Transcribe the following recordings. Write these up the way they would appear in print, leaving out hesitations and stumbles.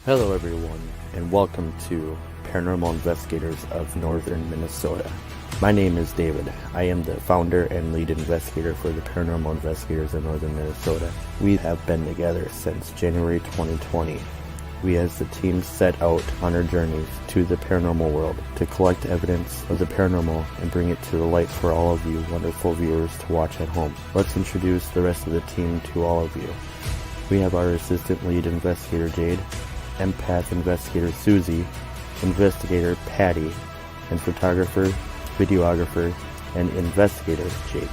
Hello everyone, and welcome to Paranormal Investigators of Northern Minnesota. My name is David. I am the founder and lead investigator for the Paranormal Investigators of Northern Minnesota. We have been together since January 2020. We as the team set out on our journeys to the paranormal world to collect evidence of the paranormal and bring it to the light for all of you wonderful viewers to watch at home. Let's introduce the rest of the team to all of you. We have our assistant lead investigator Jade, empath investigator Susie, investigator Patty, and photographer, videographer, and investigator Jake.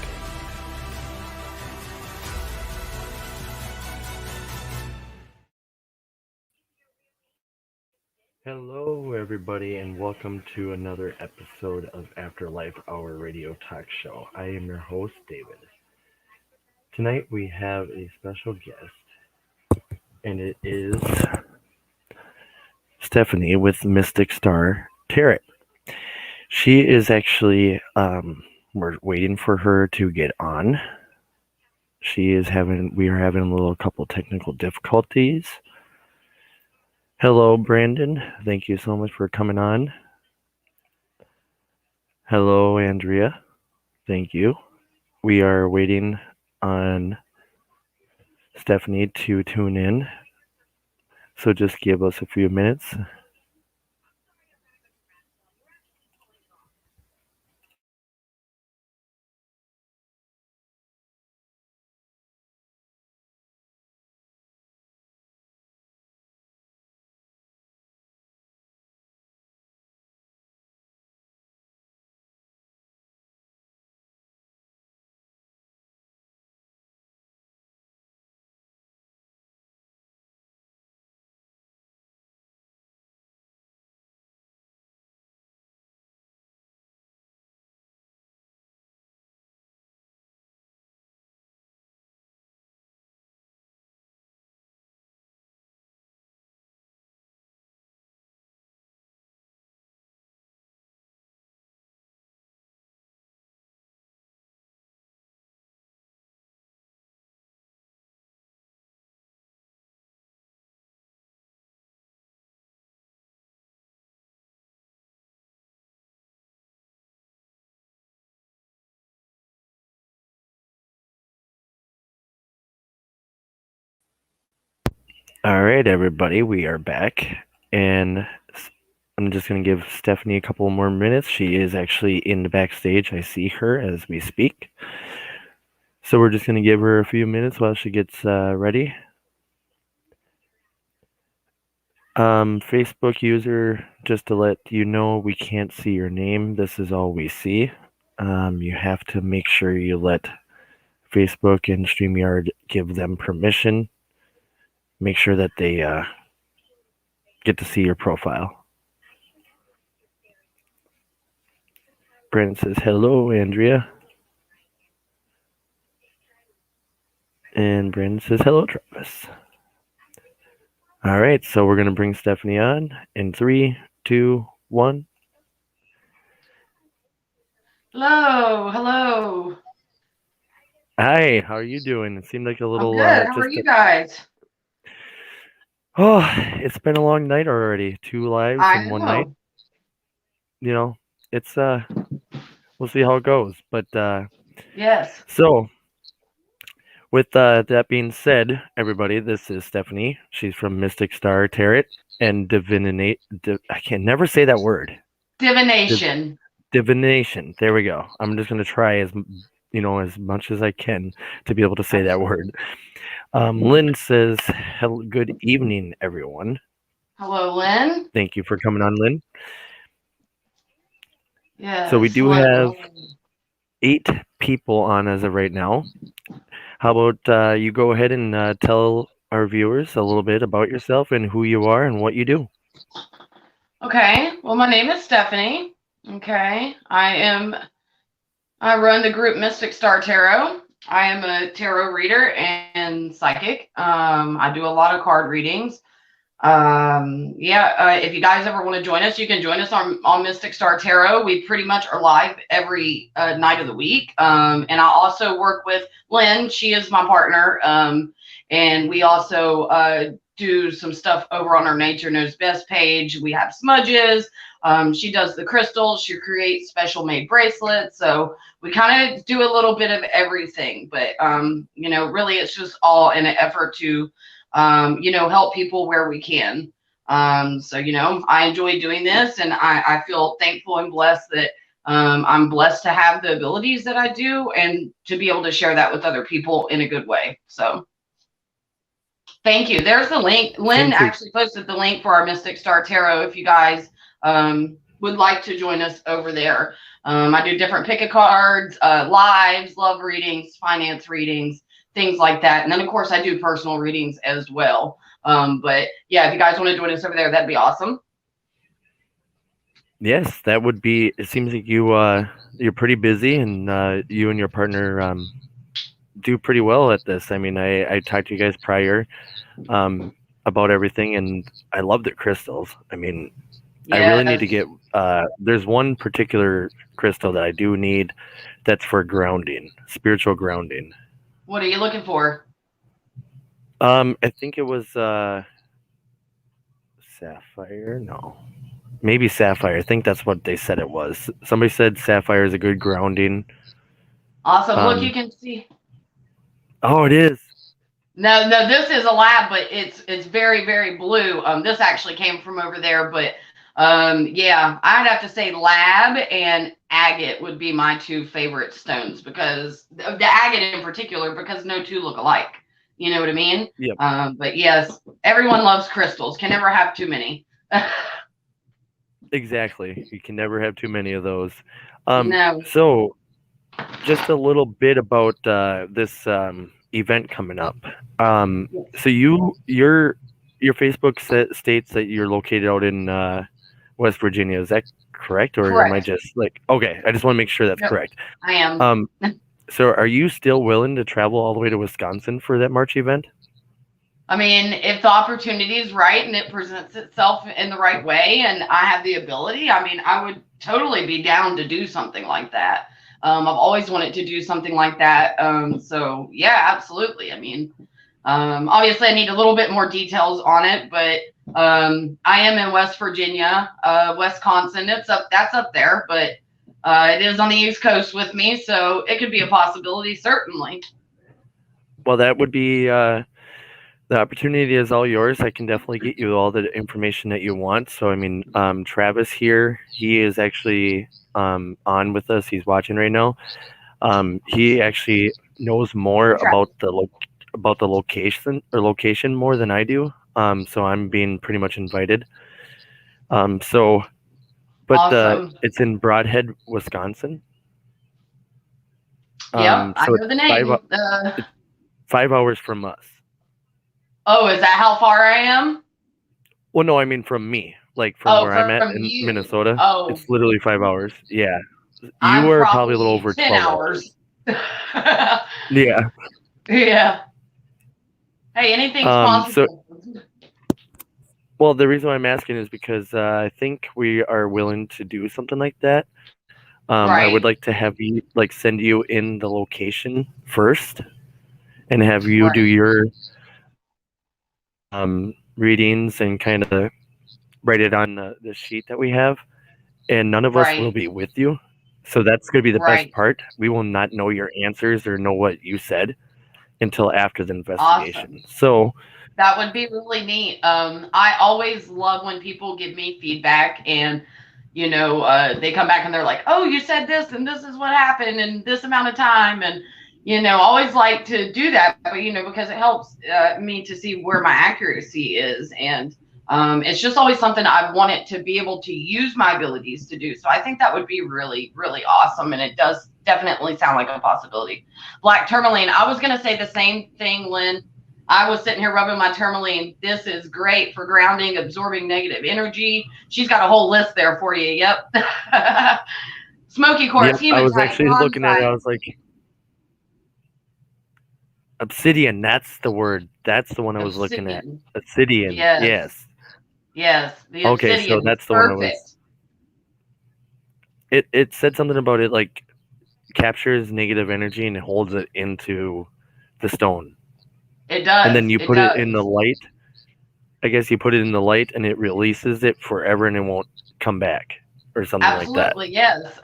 Hello everybody, and welcome to another episode of AfterLife, our radio talk show. I am your host, David. Tonight we have a special guest, and it is Stephanie with Mystic Star Tarot. She is actually, we're waiting for her to get on. We are having a couple technical difficulties. Hello, Brandon. Thank you so much for coming on. Hello, Andrea. Thank you. We are waiting on Stephanie to tune in. So just give us a few minutes. All right, everybody, we are back, and I'm just going to give Stephanie a couple more minutes. She is actually in the backstage. I see her as we speak. So we're just going to give her a few minutes while she gets ready. Facebook user, just to let you know, we can't see your name. This is all we see. You have to make sure you let Facebook and StreamYard give them permission. Make sure that they get to see your profile. Brandon says, hello, Andrea. And Brandon says, hello, Travis. All right, so we're going to bring Stephanie on in 3, 2, 1. Hello. Hi, how are you doing? It seemed like a little... I'm good. How are you guys? Oh, it's been a long night already. 2 lives in one night. You know, it's we'll see how it goes. But yes. So with that being said, everybody, this is Stephanie. She's from Mystic Star Tarot and I can never say that word. Divination. Divination. There we go. I'm just going to try as much as I can to be able to say that word. Lynn says, good evening, everyone. Hello, Lynn. Thank you for coming on, Lynn. Yes. So we do have 8 people on as of right now. How about you go ahead and tell our viewers a little bit about yourself and who you are and what you do. Okay. Well, my name is Stephanie. Okay. I run the group Mystic Star Tarot. I am a tarot reader and psychic. I do a lot of card readings. If you guys ever want to join us, you can join us on Mystic Star Tarot. We pretty much are live every night of the week. And I also work with Lynn. She is my partner. And we also do some stuff over on our Nature Knows Best page. We have smudges. She does the crystals. She creates special made bracelets. So we kind of do a little bit of everything. But, really it's just all in an effort to, help people where we can. I enjoy doing this, and I feel thankful and blessed that I'm blessed to have the abilities that I do and to be able to share that with other people in a good way. So thank you. There's the link. Lynn actually posted the link for our Mystic Star Tarot if you guys would like to join us over there. I do different pick a cards, lives, love readings, finance readings, things like that. And then, of course, I do personal readings as well. But yeah, if you guys want to join us over there, that'd be awesome. Yes, that would be. It seems like you're pretty busy, and you and your partner do pretty well at this. I mean, I talked to you guys prior about everything, and I love the crystals. I mean, yes. I really need to get. There's one particular crystal that I do need. That's for grounding, spiritual grounding. What are you looking for? I think it was sapphire. No. Maybe sapphire. I think that's what they said it was. Somebody said sapphire is a good grounding. Awesome. Look, you can see. Oh, it is. No, this is a lab, but it's very, very blue. This actually came from over there, but yeah, I'd have to say lab and agate would be my two favorite stones, because the agate in particular, because no two look alike. You know what I mean? Yep. But yes, everyone loves crystals. Can never have too many. Exactly. You can never have too many of those. No. So just a little bit about this event coming up. So your Facebook states that you're located out in West Virginia. Is that correct? Or correct. Am I just like, okay, I just want to make sure that's correct. I am. So are you still willing to travel all the way to Wisconsin for that March event? I mean, if the opportunity is right and it presents itself in the right way and I have the ability, I mean, I would totally be down to do something like that. I've always wanted to do something like that. So yeah, absolutely. I mean, obviously I need a little bit more details on it, but I am in West Virginia, Wisconsin. That's up there, but it is on the East Coast with me. So it could be a possibility, certainly. Well, that would be, the opportunity is all yours. I can definitely get you all the information that you want. So, I mean, Travis here, he is actually on with us. He's watching right now. He actually knows more about the location more than I do. So I'm being pretty much invited. But awesome. It's in Broadhead, Wisconsin. Yeah, so I know the name. 5 hours from us. Oh, is that how far I am? Well, no, I mean from me, like from where I'm at in Minnesota. Oh, it's literally 5 hours. Yeah, you are probably a little over 10 hours. Yeah. Yeah. Hey, anything's possible. Well, the reason why I'm asking is because I think we are willing to do something like that. Right. I would like to have you send you in the location first, and have you do your readings and kind of write it on the sheet that we have, and none of us will be with you, so that's going to be the best part. We will not know your answers or know what you said until after the investigation. Awesome. So that would be really neat. I always love when people give me feedback and they come back and they're like, oh, you said this and this is what happened in this amount of time, and always like to do that, but because it helps me to see where my accuracy is, and it's just always something I wanted to be able to use my abilities to do. So I think that would be really, really awesome, and it does definitely sound like a possibility. Black Tourmaline, I was going to say the same thing, Lynn. I was sitting here rubbing my tourmaline. This is great for grounding, absorbing negative energy. She's got a whole list there for you. Yep. Smokey Quartz. Yep, I was actually looking at it. I was like, obsidian, that's the word. That's the one I was looking at. Obsidian. Yes. Yes. The okay, so that's the one I was. It said something about it like captures negative energy and holds it into the stone. It does. And then you put it in the light, I guess you put it in the light and it releases it forever and it won't come back or something like that. Absolutely, yes.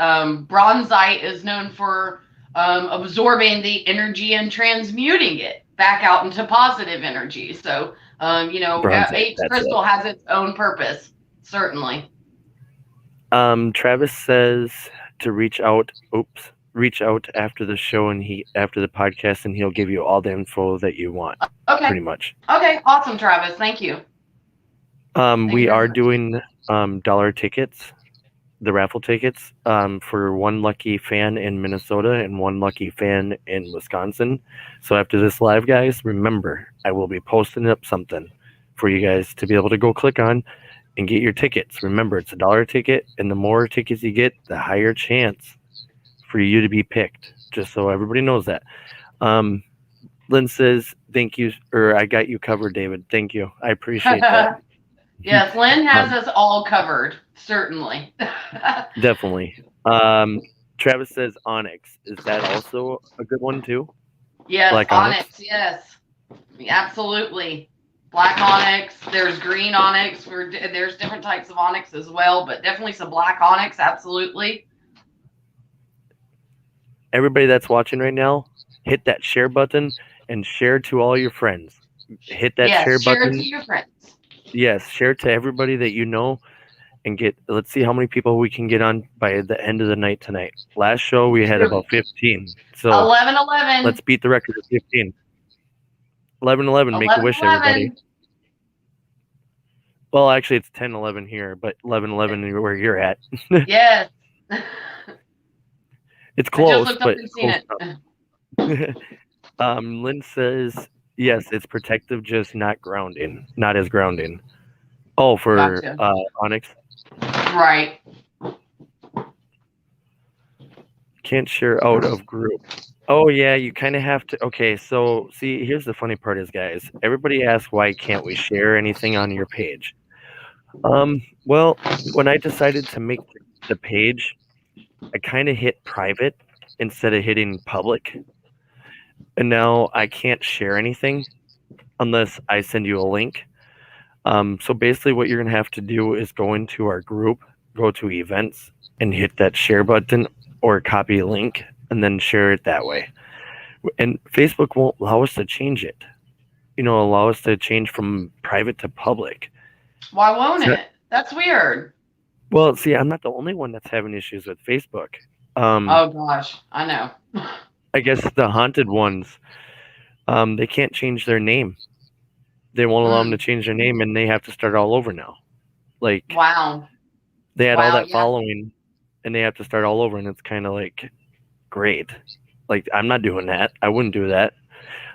Bronzite is known for absorbing the energy and transmuting it back out into positive energy. So, Bronzite, each that's crystal it. has its own purpose, certainly. Travis says to reach out after the show and after the podcast, and he'll give you all the info that you want. Okay. Pretty much. Okay, awesome, Travis. Thank you. We are doing dollar tickets, the raffle tickets, for one lucky fan in Minnesota and one lucky fan in Wisconsin. So after this live, guys, remember, I will be posting up something for you guys to be able to go click on and get your tickets. Remember, it's a dollar ticket, and the more tickets you get, the higher chance for you to be picked. Just so everybody knows that. Lynn says, thank you, or I got you covered, David. Thank you. I appreciate that. Yes, Lynn has us all covered, certainly. Definitely. Travis says onyx. Is that also a good one too? Yes, Black onyx, yes. Absolutely. Black onyx, there's green onyx, there's different types of onyx as well, but definitely some black onyx, absolutely. Everybody that's watching right now, hit that share button and share to all your friends. Hit that share button. Share it to your friends. Yes, share it to everybody that you know, and let's see how many people we can get on by the end of the night tonight. Last show we had about 15. So 11-11. Let's beat the record of 15. 11-11, make a wish, everybody. Well, actually it's 10-11 here, but 11-11 where you're at. Yes. It's close, but close enough. Lynn says, yes, it's protective, just not grounding. Not as grounding. Oh, for Gotcha. onyx? Right. Can't share out of group. Oh, yeah, you kind of have to. Okay, so see, here's the funny part is, guys, everybody asks why can't we share anything on your page? Well, when I decided to make the page, I kind of hit private instead of hitting public. And now I can't share anything unless I send you a link. So basically what you're going to have to do is go into our group, go to events, and hit that share button or copy a link and then share it that way. And Facebook won't allow us to change it. Allow us to change from private to public. Why won't it? That's weird. Well, see, I'm not the only one that's having issues with Facebook. Oh gosh, I know. I guess the haunted ones, they can't change their name. They won't allow them to change their name, and they have to start all over now. Like, wow, they had all that following, and they have to start all over, and it's kind of like, great. Like, I'm not doing that. I wouldn't do that.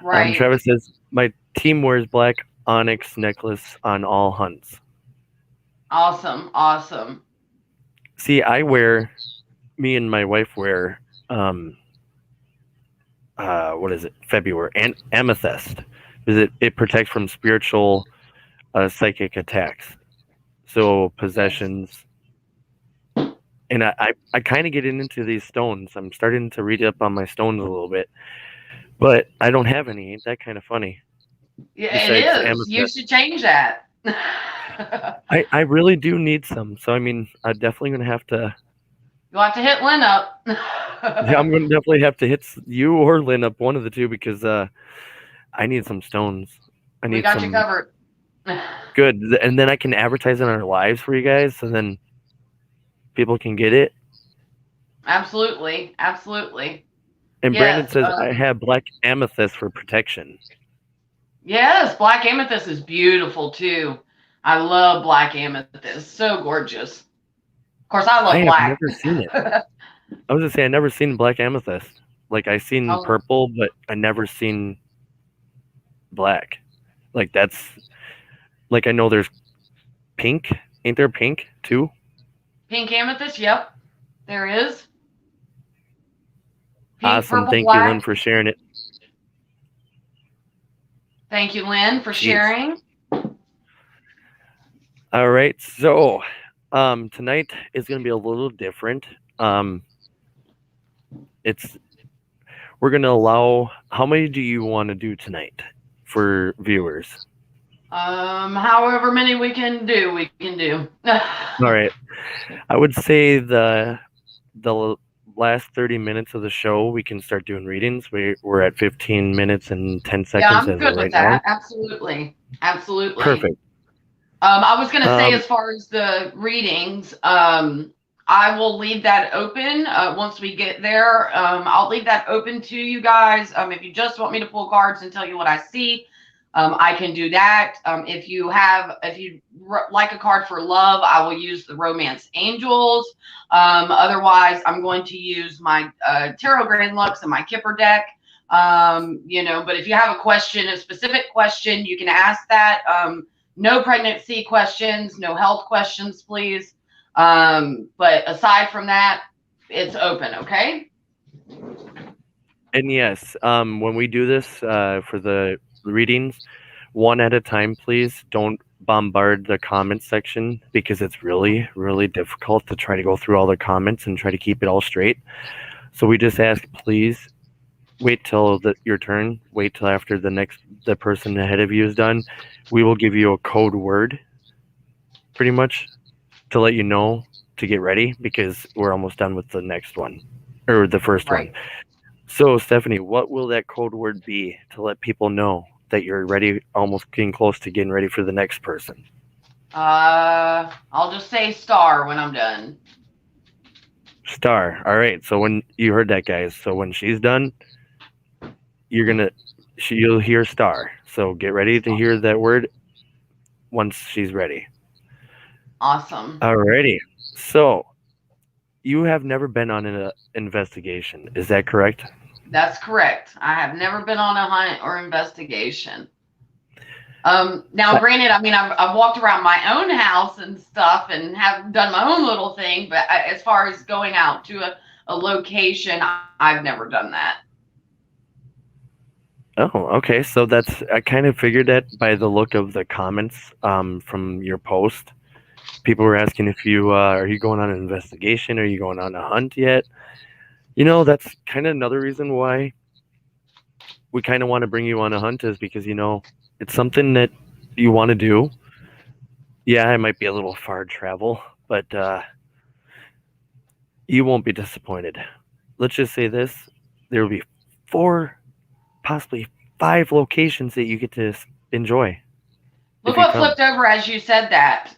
Right. Travis says, my team wears black onyx necklace on all hunts. Awesome, awesome. See, me and my wife wear, what is it? February, and Amethyst. Because it protects from spiritual, psychic attacks. So possessions. Yes. And I kind of get into these stones. I'm starting to read up on my stones a little bit. But I don't have any. Ain't that kind of funny? Yeah, it is. Amethyst. You should change that. I really do need some. So, I mean, I'm definitely going to have to. You'll have to hit Lynn up. Yeah, I'm going to definitely have to hit you or Lynn up, one of the two, because I need some stones. We got you covered. Good. And then I can advertise on our lives for you guys, so then people can get it. Absolutely. Absolutely. And yes, Brandon says, I have black amethyst for protection. Yes, black amethyst is beautiful too. I love black amethyst. So gorgeous. Of course, I love black. I've never seen it. I was going to say, I never seen black amethyst. Like, I seen purple, but I never seen black. Like, that's... Like, I know there's pink. Ain't there pink, too? Pink amethyst, yep. There is. Pink, awesome. Thank you, Lynn, for sharing it. Thank you, Lynn, for sharing. All right. So, tonight is going to be a little different. We're going to allow... How many do you want to do tonight for viewers? However many we can do, we can do. All right. I would say the last 30 minutes of the show, we can start doing readings. We're at 15 minutes and 10 Yeah, seconds I'm as of good with right now. that. Absolutely. Absolutely. Perfect. I was going to say, Um, as far as the readings, I will leave that open once we get there. I'll leave that open to you guys. If you just want me to pull cards and tell you what I see, I can do that. If you like a card for love, I will use the Romance Angels. Otherwise, I'm going to use my Tarot Grand Lux and my Kipper deck. But if you have a specific question, you can ask that. No pregnancy questions, no health questions, please. But aside from that, it's open, okay? and yes, when we do this for the readings, one at a time, please. Don't bombard the comment section because it's really, really difficult to try to go through all the comments and try to keep it all straight. So we just ask, please wait till your turn. Wait till after the person ahead of you is done. We will give you a code word, pretty much, to let you know to get ready because we're almost done with the next one or the first one. Right. So, Stephanie, what will that code word be to let people know that you're ready, almost getting close to getting ready for the next person? I'll just say star when I'm done. Star. All right. So when you heard that, guys. So when she's done, you'll hear star. So get ready to hear that word once she's ready. Awesome. Alrighty. So you have never been on an investigation, is that correct? That's correct. I have never been on a hunt or investigation. Now, granted, I mean, I've walked around my own house and stuff and have done my own little thing, but as far as going out to a location, I've never done that. Oh, okay. So I kind of figured that by the look of the comments from your post. People were asking if are you going on an investigation? Are you going on a hunt yet? That's kind of another reason why we kind of want to bring you on a hunt is because, it's something that you want to do. Yeah, it might be a little far travel, but you won't be disappointed. Let's just say this. There will be 4, possibly 5 locations that you get to enjoy. Look what flipped over as you said that.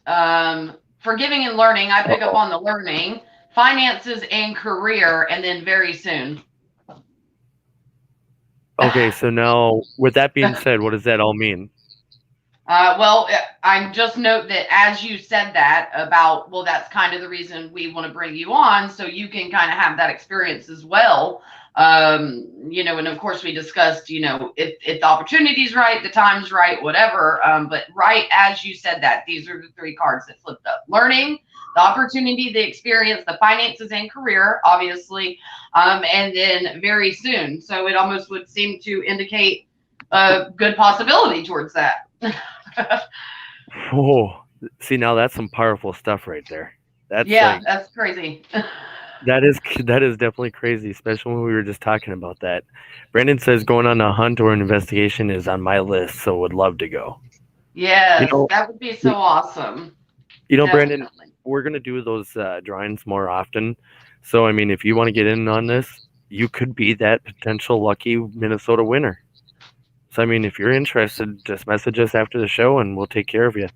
Forgiving and learning, I pick up on the learning, finances and career, and then very soon. Okay, so now, with that being said, what does that all mean? Well, I just note that as you said that about, well, that's kind of the reason we want to bring you on, so you can kind of have that experience as well. And of course we discussed, if the opportunity's right, the time's right, whatever. But right as you said that, these are the 3 cards that flipped up: learning, the opportunity, the experience, the finances and career, obviously, and then very soon. So it almost would seem to indicate a good possibility towards that. Oh, see, now that's some powerful stuff right there. That's crazy. That is definitely crazy, especially when we were just talking about that. Brandon says going on a hunt or an investigation is on my list, so would love to go. Yes, that would be so awesome. Brandon, we're going to do those drawings more often. So, I mean, if you want to get in on this, you could be that potential lucky Minnesota winner. So, I mean, if you're interested, just message us after the show and we'll take care of you.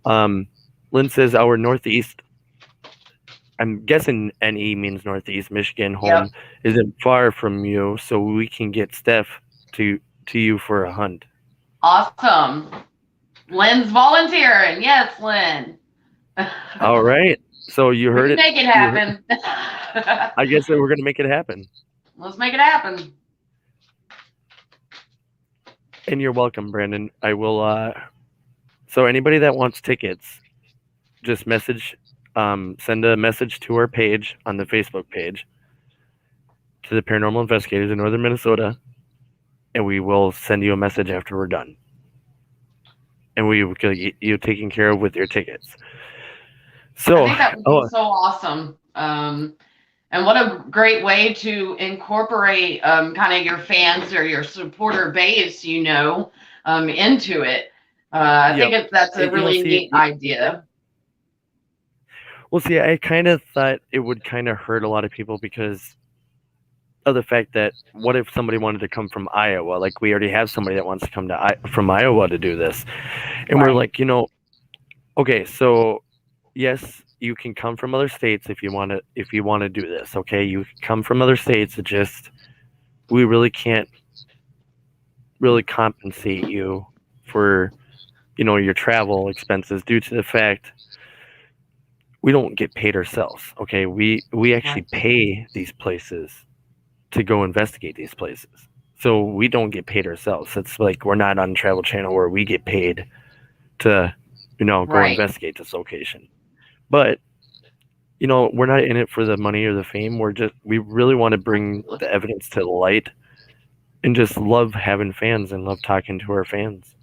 Lynn says our Northeast, I'm guessing NE means Northeast Michigan home, isn't far from you, so we can get Steph to you for a hunt. Awesome. Lynn's volunteering. Yes, Lynn. All right. So you heard it. Make it happen. I guess that we're going to make it happen. Let's make it happen. And you're welcome, Brandon. I will. So anybody that wants tickets, just send a message to our page on the Facebook page to the Paranormal Investigators in Northern Minnesota, and we will send you a message after we're done. And we will get you taken care of with your tickets. So I think that would be so awesome. And what a great way to incorporate kind of your fans or your supporter base, into it. I Yep. think that's a really neat idea. Well, see, I kind of thought it would kind of hurt a lot of people because of the fact that what if somebody wanted to come from Iowa? Like we already have somebody that wants to come from Iowa to do this, and we're like, okay, so yes, you can come from other states if you want to do this. Okay, you can come from other states. It just we really can't really compensate you for your travel expenses due to the fact we don't get paid ourselves. Okay, we actually pay these places to go investigate these places. So we don't get paid ourselves. It's like we're not on Travel Channel where we get paid to, go investigate this location. But, we're not in it for the money or the fame. We really want to bring the evidence to the light and just love having fans and love talking to our fans.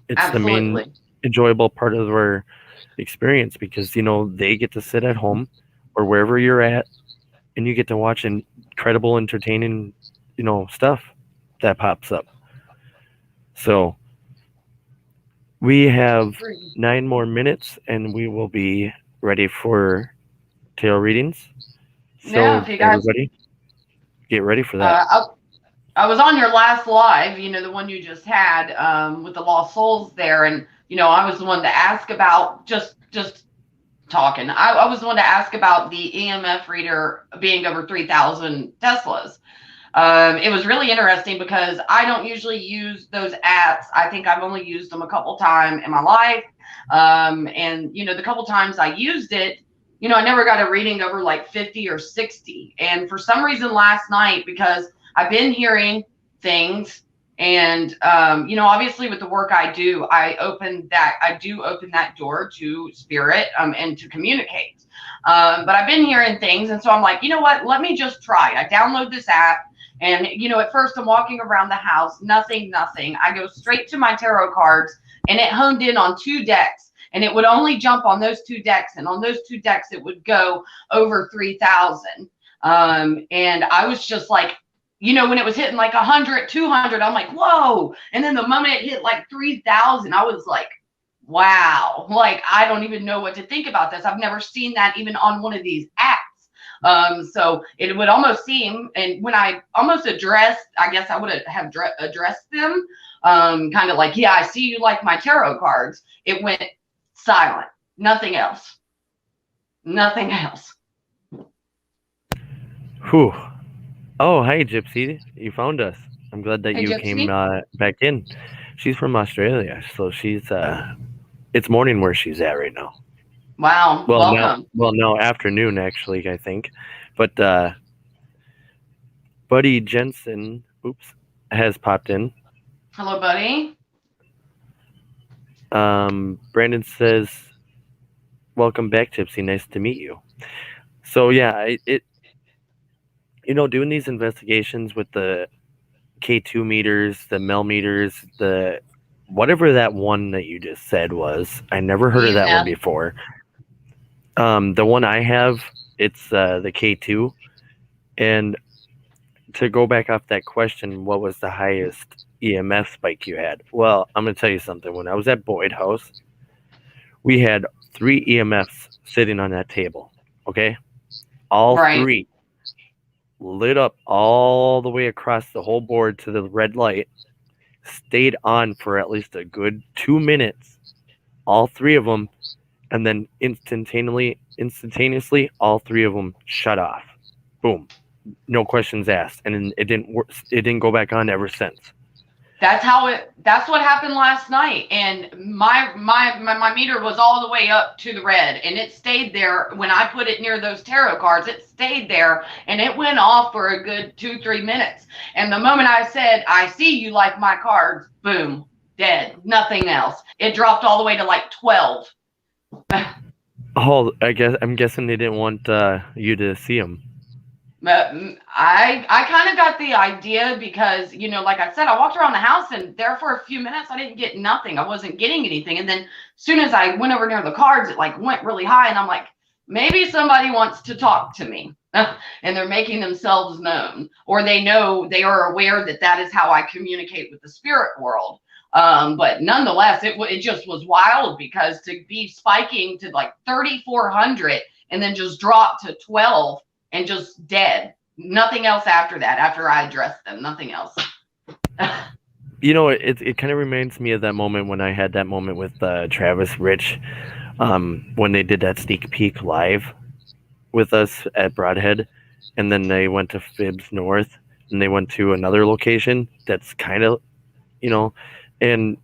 It's the main enjoyable part of our experience because, they get to sit at home or wherever you're at and you get to watch incredible, entertaining, stuff that pops up. So we have 9 more minutes and we will be ready for tarot readings. So everybody get ready for that. I was on your last live, the one you just had with the lost souls there. And, I was the one to ask about just talking. I was the one to ask about the EMF reader being over 3,000 Teslas. It was really interesting because I don't usually use those apps. I think I've only used them a couple times in my life. And, the couple times I used it, I never got a reading over like 50 or 60. And for some reason last night, because I've been hearing things and, obviously with the work I do, I do open that door to spirit and to communicate. But I've been hearing things. And so I'm like, you know what, let me just try. I download this app. And, at first I'm walking around the house, nothing. I go straight to my tarot cards and it honed in on 2 decks and it would only jump on those 2 decks. And on those 2 decks, it would go over 3,000. And I was just like, when it was hitting like 100, 200, I'm like, whoa. And then the moment it hit like 3,000, I was like, wow. Like, I don't even know what to think about this. I've never seen that even on one of these apps. So it would almost seem, and when I almost addressed, I guess I would have addressed them, kind of like, yeah, I see you like my tarot cards. It went silent. Nothing else. Whew. Oh, hi, Gypsy. You found us. I'm glad that you Gypsy came back in. She's from Australia, so she's it's morning where she's at right now. Wow. Welcome. No, afternoon actually, I think. But Buddy Jensen, has popped in. Hello, Buddy. Brandon says, "Welcome back, Gypsy. Nice to meet you." So yeah, doing these investigations with the K2 meters, the Mel meters, the whatever that one that you just said was. I never heard of that one before. The one I have, it's the K2. And to go back off that question, what was the highest EMF spike you had? Well, I'm going to tell you something. When I was at Boyd House, we had 3 EMFs sitting on that table. Okay? All 3 lit up all the way across the whole board to the red light, stayed on for at least a good 2 minutes, all 3 of them, and then instantaneously, all 3 of them shut off. Boom. No questions asked. And it didn't go back on ever since. That's what happened last night. And my meter was all the way up to the red and it stayed there. When I put it near those tarot cards, it stayed there and it went off for a good 2-3 minutes. And the moment I said, I see you like my cards, boom, dead, nothing else. It dropped all the way to like 12. Oh, I'm guessing they didn't want you to see them. I kind of got the idea because, like I said, I walked around the house and there for a few minutes, I didn't get nothing. I wasn't getting anything. And then as soon as I went over near the cards, it like went really high. And I'm like, maybe somebody wants to talk to me and they're making themselves known, or they are aware that is how I communicate with the spirit world. But nonetheless, it just was wild, because to be spiking to like 3,400 and then just drop to 12 and just dead. Nothing else after that, after I addressed them, nothing else. It kind of reminds me of that moment when I had that moment with Travis Rich, when they did that sneak peek live with us at Broadhead, and then they went to Phibbs North, and they went to another location that's kind of, and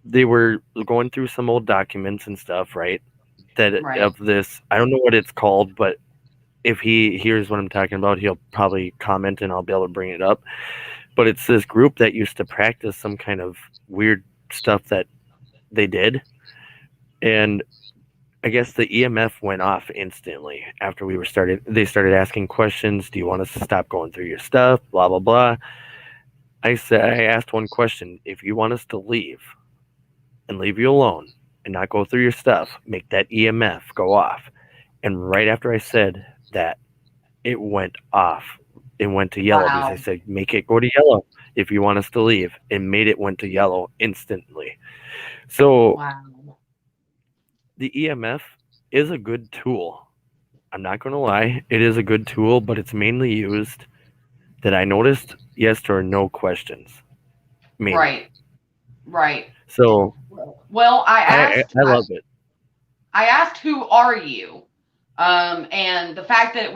they were going through some old documents and stuff, right? Right. Of this, I don't know what it's called, but if he hears what I'm talking about, he'll probably comment and I'll be able to bring it up. But it's this group that used to practice some kind of weird stuff that they did. And I guess the EMF went off instantly after they started asking questions. Do you want us to stop going through your stuff? Blah, blah, blah. I asked one question. If you want us to leave and leave you alone and not go through your stuff, make that EMF go off. And right after I said that, it went off. It went to yellow. Wow. Because I said, make it go to yellow if you want us to leave. It made it went to yellow instantly. So wow. The EMF is a good tool. I'm not going to lie. It is a good tool, but it's mainly used, that I noticed, yes or no questions. Mainly. Right. So, well, I love it. I asked, who are you? And the fact that it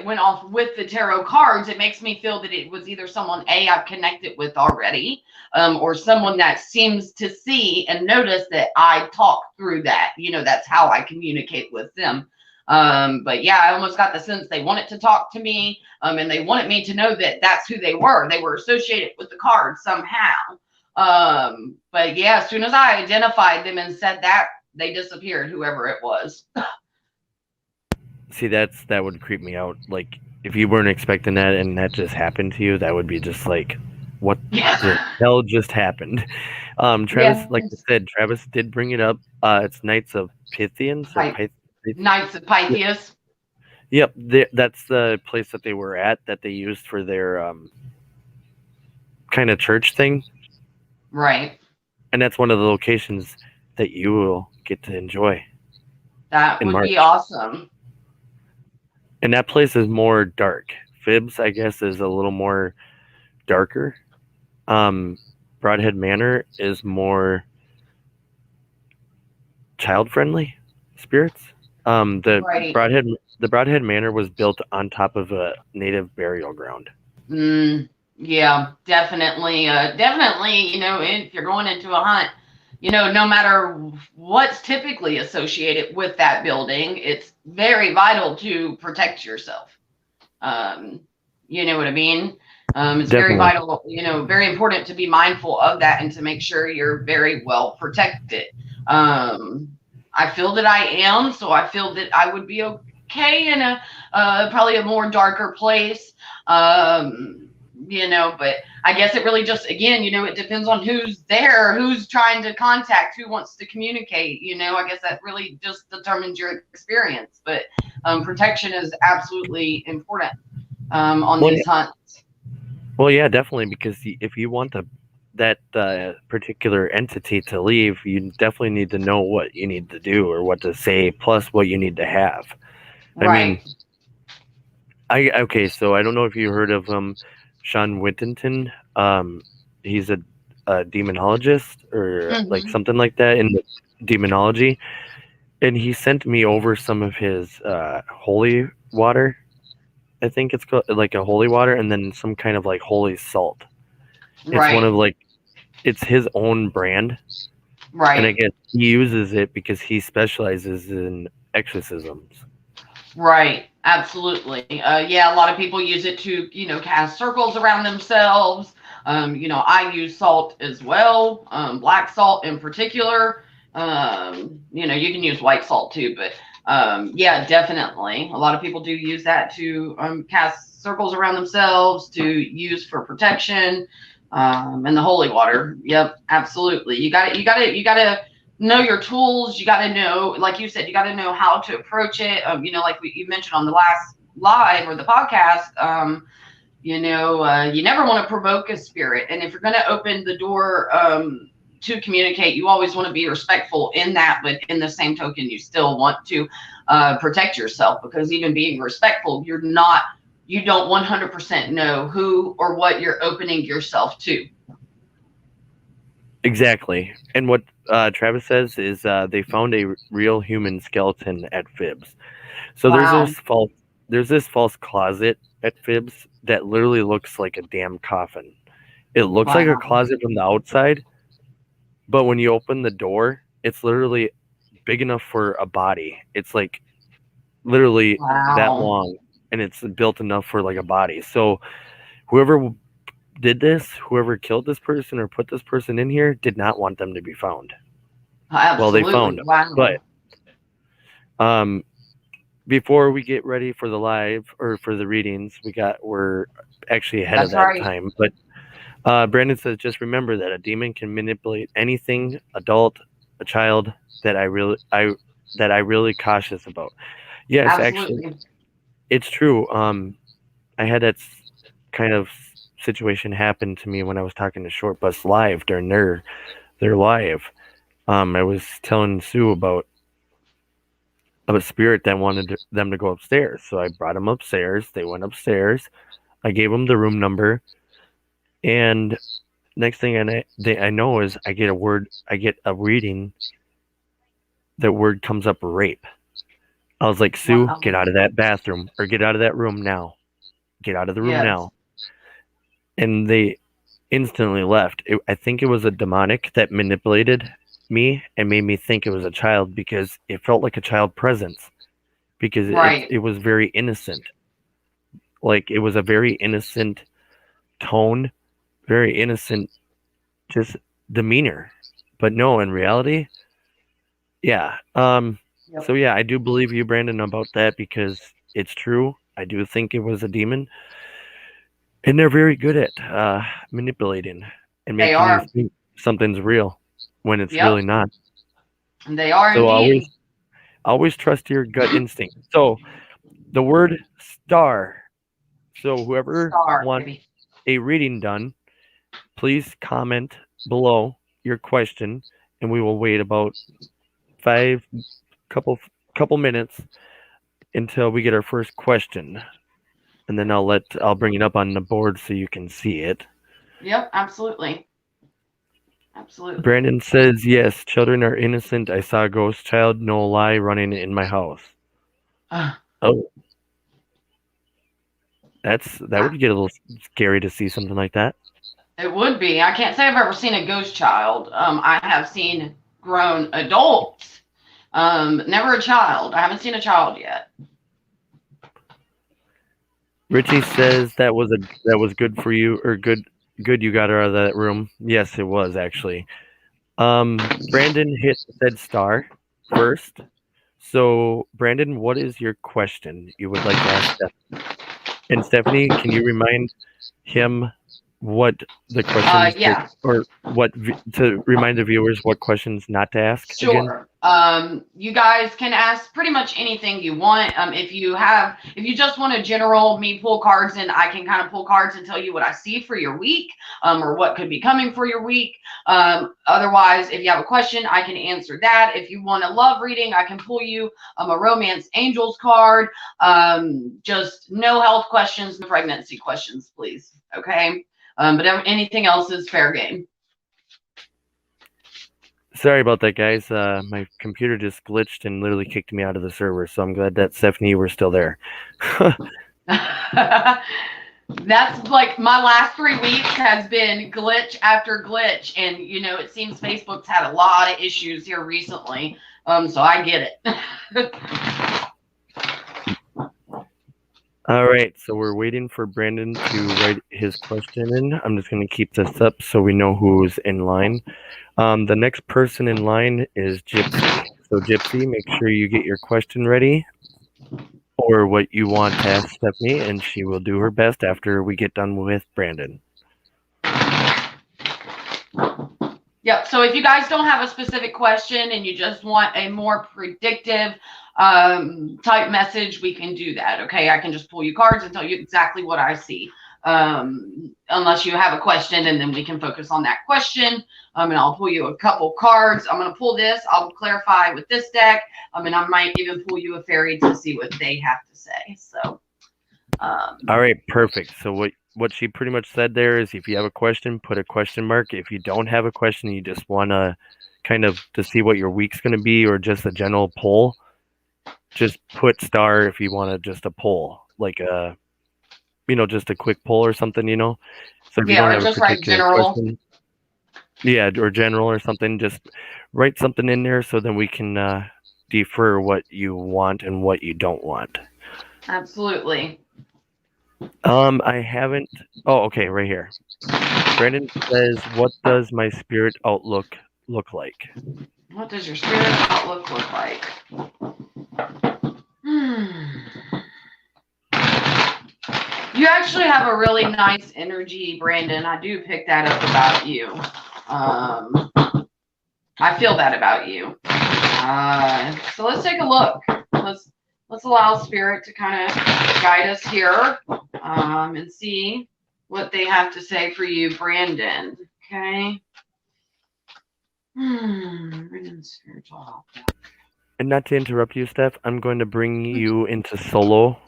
went off with the tarot cards, it makes me feel that it was either someone I've connected with already, or someone that seems to see and notice that I talk through that. That's how I communicate with them. But yeah, I almost got the sense they wanted to talk to me, and they wanted me to know that that's who they were. They were associated with the cards somehow. But yeah, as soon as I identified them and said that, they disappeared, whoever it was. See, that would creep me out. Like, if you weren't expecting that and that just happened to you, that would be just like, what the hell just happened? Travis, like I said, Travis did bring it up. It's Knights of Pythians. Knights of Pythias. Yep, that's the place that they were at, that they used for their kind of church thing. Right. And that's one of the locations that you will get to enjoy. That would be awesome. And that place is more dark. Phibbs, I guess, is a little more darker. Broadhead Manor is more child-friendly spirits. The Broadhead Manor was built on top of a native burial ground. Yeah, definitely. If you're going into a hunt, no matter what's typically associated with that building, it's very vital to protect yourself. You know what I mean? It's definitely very vital, very important to be mindful of that and to make sure you're very well protected. I feel that I am, so I feel that I would be okay in a probably a more darker place. But I guess it really just, again, it depends on who's there, who's trying to contact, who wants to communicate. I guess that really just determines your experience. But protection is absolutely important on these hunts. Well, yeah, definitely, because if you want that particular entity to leave, you definitely need to know what you need to do or what to say, plus what you need to have. Right. So I don't know if you heard of Sean Whittington. He's a demonologist or like something like that in the demonology, and he sent me over some of his holy water. I think it's called like a holy water, and then some kind of like holy salt. It's one of it's his own brand, right? And I guess he uses it because he specializes in exorcisms. Right. Absolutely. Yeah, a lot of people use it to, cast circles around themselves. I use salt as well, black salt in particular. You can use white salt too, but yeah, definitely. A lot of people do use that to cast circles around themselves, to use for protection. And the holy water. Yep, absolutely. You got to know your tools. You got to know, like you said, you got to know how to approach it. Like you mentioned on the last live or the podcast, You know, you never want to provoke a spirit. And if you're going to open the door to communicate, you always want to be respectful in that. But in the same token, you still want to protect yourself, because even being respectful, you don't 100% know who or what you're opening yourself to. Exactly. And what Travis says is they found a real human skeleton at Fibs. So Wow. there's this false closet at Fibs that literally looks like a damn coffin. It looks like a closet from the outside, but when you open the door, it's literally big enough for a body. It's like literally that long, and it's built enough for like a body. So whoever did this, whoever killed this person or put this person in here, did not want them to be found. Absolutely. Well, they found them. Wow. But before we get ready for the live or for the readings, we're actually ahead of that time. But Brandon says, just remember that a demon can manipulate anything, adult, a child, that I really cautious about. Yes, absolutely. actually, it's true. I had that kind of situation happen to me when I was talking to Short Bus Live during their live. I was telling Sue about a spirit that wanted them to go upstairs. So I brought them upstairs. They went upstairs. I gave them the room number. And next thing I know is I get a reading. The word comes up rape. I was like, Sue, get out of that bathroom, or get out of that room now. Get out of the room now. And they instantly left. I think it was a demonic that manipulated me and made me think it was a child, because it felt like a child presence, because it was very innocent. Like, it was a very innocent tone, very innocent just demeanor. But no, in reality, yeah. So yeah, I do believe you, Brandon, about that, because it's true. I do think it was a demon. And they're very good at manipulating and making you think something's real when it's really not. They are so indeed. Always trust your gut instinct. So the word star. So whoever wants a reading done, please comment below your question, and we will wait about couple minutes until we get our first question. And then I'll bring it up on the board so you can see it. Yep, absolutely. Absolutely. Brandon says, yes, children are innocent. I saw a ghost child, no lie, running in my house. Oh. That would get a little scary to see something like that. It would be. I can't say I've ever seen a ghost child. I have seen grown adults. Never a child. I haven't seen a child yet. Richie says that was good for you, or good you got her out of that room. Yes, it was actually. Brandon said star first. So Brandon, what is your question you would like to ask Stephanie? And Stephanie, can you remind him what the questions or what to remind the viewers what questions not to ask? Sure. Again? You guys can ask pretty much anything you want. If you just want a general me pull cards, and I can kind of pull cards and tell you what I see for your week, or what could be coming for your week. Otherwise, if you have a question, I can answer that. If you want a love reading, I can pull you a romance angels card. Just no health questions, no pregnancy questions, please. Okay. But anything else is fair game. Sorry about that, guys. My computer just glitched and literally kicked me out of the server, so I'm glad that Stephanie, you were still there. That's like my last 3 weeks has been glitch after glitch, and it seems Facebook's had a lot of issues here recently. So I get it. All right, so we're waiting for Brandon to write his question in. I'm just going to keep this up so we know who's in line. The next person in line is Gypsy. So Gypsy, make sure you get your question ready, or what you want to ask Stephanie, and she will do her best after we get done with Brandon. Yep. So if you guys don't have a specific question and you just want a more predictive type message, we can do that. Okay. I can just pull you cards and tell you exactly what I see. unless you have a question, and then we can focus on that question. And I'll pull you a couple cards. I'm going to pull this. I'll clarify with this deck. And I might even pull you a fairy to see what they have to say. So, all right, perfect. So what she pretty much said there is, if you have a question, put a question mark. If you don't have a question, you just want to kind of to see what your week's going to be, or just a general poll, just put star if you want to just a poll, like a, just a quick poll or something, So if you don't have a particular question, or general or something, just write something in there so then we can defer what you want and what you don't want. Absolutely. I haven't. Oh, okay, right here. Brandon says, "What does my spirit outlook look like?" What does your spirit outlook look like? You actually have a really nice energy, Brandon. I do pick that up about you. I feel that about you. So let's take a look. Let's allow spirit to kind of guide us here, and see what they have to say for you, Brandon. Okay. Brandon's spiritual. And not to interrupt you, Steph, I'm going to bring you into solo.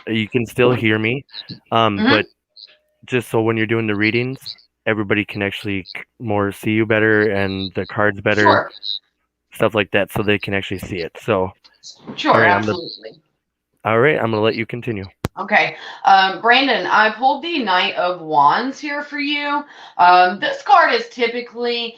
You can still hear me, but just so when you're doing the readings, everybody can actually more see you better and the cards better, stuff like that, so they can actually see it. So, sure, all right, absolutely. I'm going to let you continue. Okay, Brandon, I pulled the Knight of Wands here for you. This card is typically,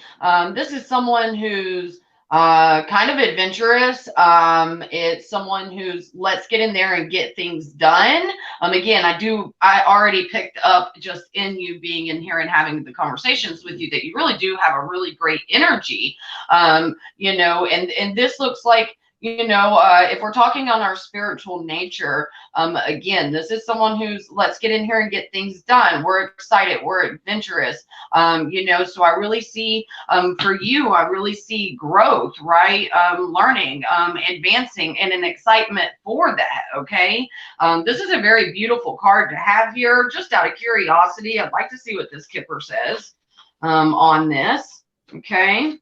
this is someone who's kind of adventurous. It's someone who's let's get in there and get things done. Again, I already picked up just in you being in here and having the conversations with you that you really do have a really great energy. And this looks like, if we're talking on our spiritual nature, again, this is someone who's let's get in here and get things done. We're excited. We're adventurous. So I really see, for you, I really see growth, right? Learning, advancing, and an excitement for that. Okay. This is a very beautiful card to have here. Just out of curiosity, I'd like to see what this Kipper says, on this. Okay.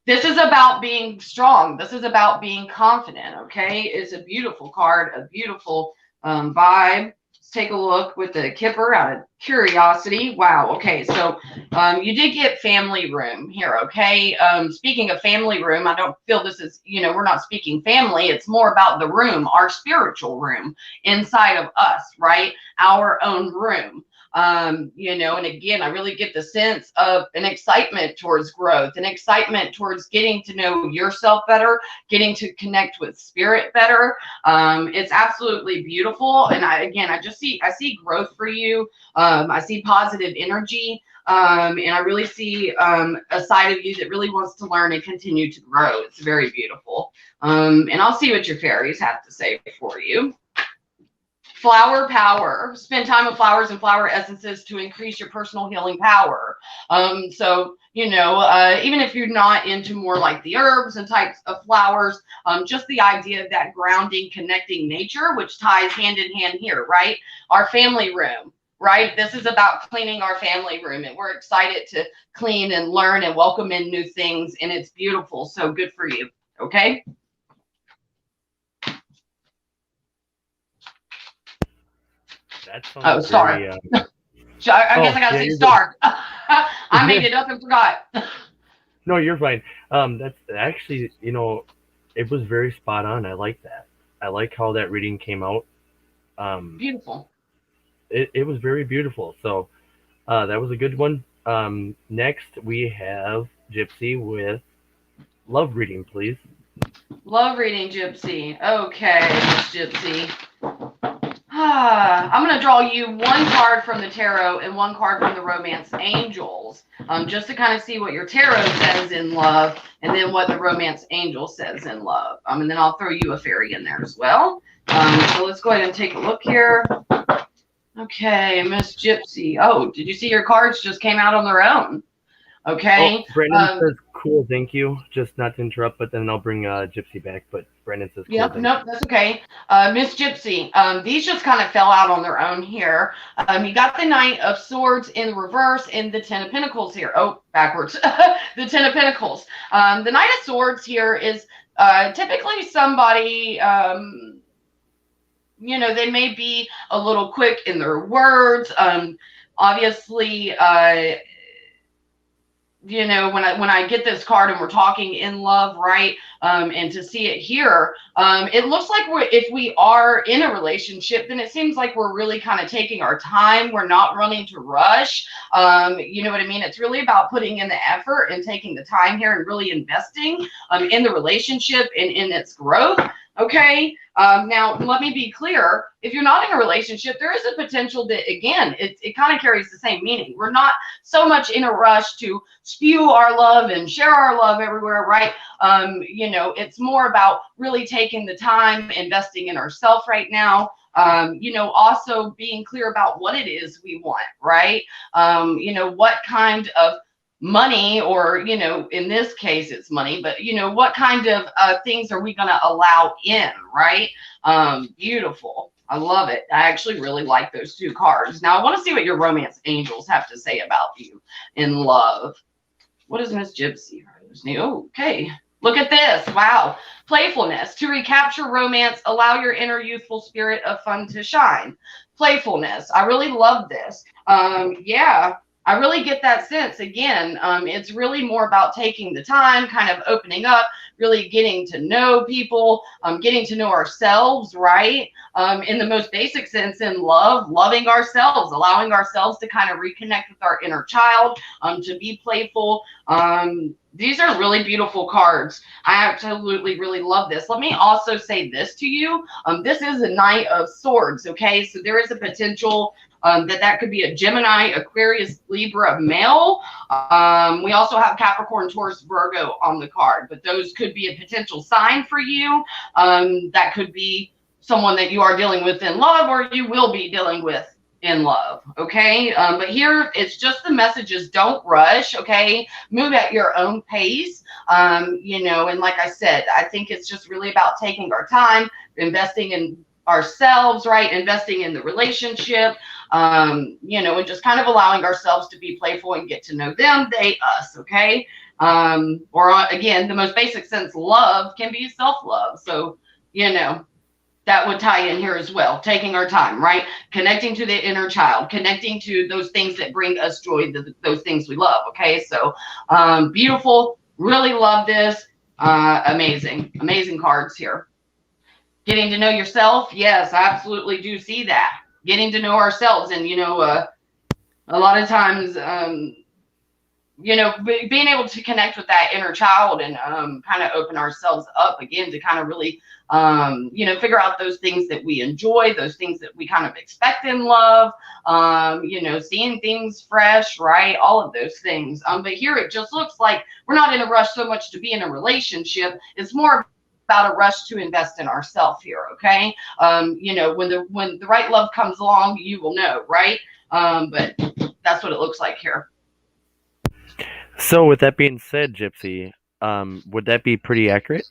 This is about being strong. This is about being confident, okay? It's a beautiful card, a beautiful vibe. Let's take a look with the Kipper out of curiosity. Wow, okay, so you did get family room here, okay? Speaking of family room, I don't feel this is, we're not speaking family. It's more about the room, our spiritual room inside of us, right? Our own room. And again, I really get the sense of an excitement towards growth, an excitement towards getting to know yourself better, getting to connect with spirit better. It's absolutely beautiful. And I see growth for you. I see positive energy. And I really see a side of you that really wants to learn and continue to grow. It's very beautiful. And I'll see what your fairies have to say for you. Flower power. Spend time with flowers and flower essences to increase your personal healing power. So, even if you're not into more like the herbs and types of flowers, just the idea of that grounding, connecting nature, which ties hand in hand here, right? Our family room, right? This is about cleaning our family room, and we're excited to clean and learn and welcome in new things, and it's beautiful. So good for you. Okay. Oh, star. Very, I guess I gotta say star. I made it up and forgot. No, you're fine. That's actually, it was very spot on. I like that. I like how that reading came out. Beautiful. It was very beautiful. So that was a good one. Next, we have Gypsy with love reading, please. Love reading, Gypsy. Okay, Gypsy. I'm going to draw you one card from the tarot and one card from the romance angels, just to kind of see what your tarot says in love and then what the romance angel says in love. And then I'll throw you a fairy in there as well. So let's go ahead and take a look here. Okay, Miss Gypsy. Oh, did you see your cards just came out on their own? Okay. Oh, Brandon says cool, thank you. Just not to interrupt, but then I'll bring Gypsy back. But Brandon says cool, Yep, thank nope, that's okay. Miss Gypsy, these just kind of fell out on their own here. You got the Knight of Swords in the reverse and the Ten of Pentacles here. Oh, backwards. The Ten of Pentacles. The Knight of Swords here is typically somebody, you know, they may be a little quick in their words. Obviously, you know, when I get this card and we're talking in love, right? And to see it here, it looks like if we are in a relationship, then it seems like we're really kind of taking our time. We're not running to rush. You know what I mean? It's really about putting in the effort and taking the time here and really investing in the relationship and in its growth. Okay. Now, let me be clear. If you're not in a relationship, there is a potential that, again, it kind of carries the same meaning. We're not so much in a rush to spew our love and share our love everywhere, right? You know, it's more about really taking the time, investing in ourselves right now. You know, also being clear about what it is we want, right? You know, what kind of money, or, you know, in this case it's money, but, you know, what kind of things are we going to allow in, right? Beautiful. I love it. I actually really like those two cards. Now I want to see what your romance angels have to say about you in love. What is Miss Gypsy? Oh, okay. Look at this. Wow. Playfulness. To recapture romance, allow your inner youthful spirit of fun to shine. Playfulness. I really love this. Yeah. I really get that sense. Again, it's really more about taking the time, kind of opening up, really getting to know people, getting to know ourselves, right? In the most basic sense, in love, loving ourselves, allowing ourselves to kind of reconnect with our inner child, to be playful. These are really beautiful cards. I absolutely really love this. Let me also say this to you. This is a Knight of Swords, okay? So there is a potential that could be a Gemini, Aquarius, Libra male. We also have Capricorn, Taurus, Virgo on the card, but those could be a potential sign for you. That could be someone that you are dealing with in love, or you will be dealing with in love, okay? But here it's just the messages: don't rush, okay? Move at your own pace. You know, and like I said, I think it's just really about taking our time, investing in ourselves, right? Investing in the relationship, you know, and just kind of allowing ourselves to be playful and get to know them, they, us, okay? Or again, the most basic sense, love can be self-love. So, you know, that would tie in here as well. Taking our time, right? Connecting to the inner child, connecting to those things that bring us joy, those things we love, okay? So, beautiful. Really love this. Amazing. Amazing cards here. Getting to know yourself. Yes, I absolutely do see that. Getting to know ourselves, and, you know, a lot of times, you know, being able to connect with that inner child and kind of open ourselves up again to kind of really, you know, figure out those things that we enjoy, those things that we kind of expect in love, you know, seeing things fresh, right? All of those things. But here it just looks like we're not in a rush so much to be in a relationship. It's more about a rush to invest in ourselves here, okay? You know, when the right love comes along, you will know, right? But that's what it looks like here. So with that being said, Gypsy, would that be pretty accurate?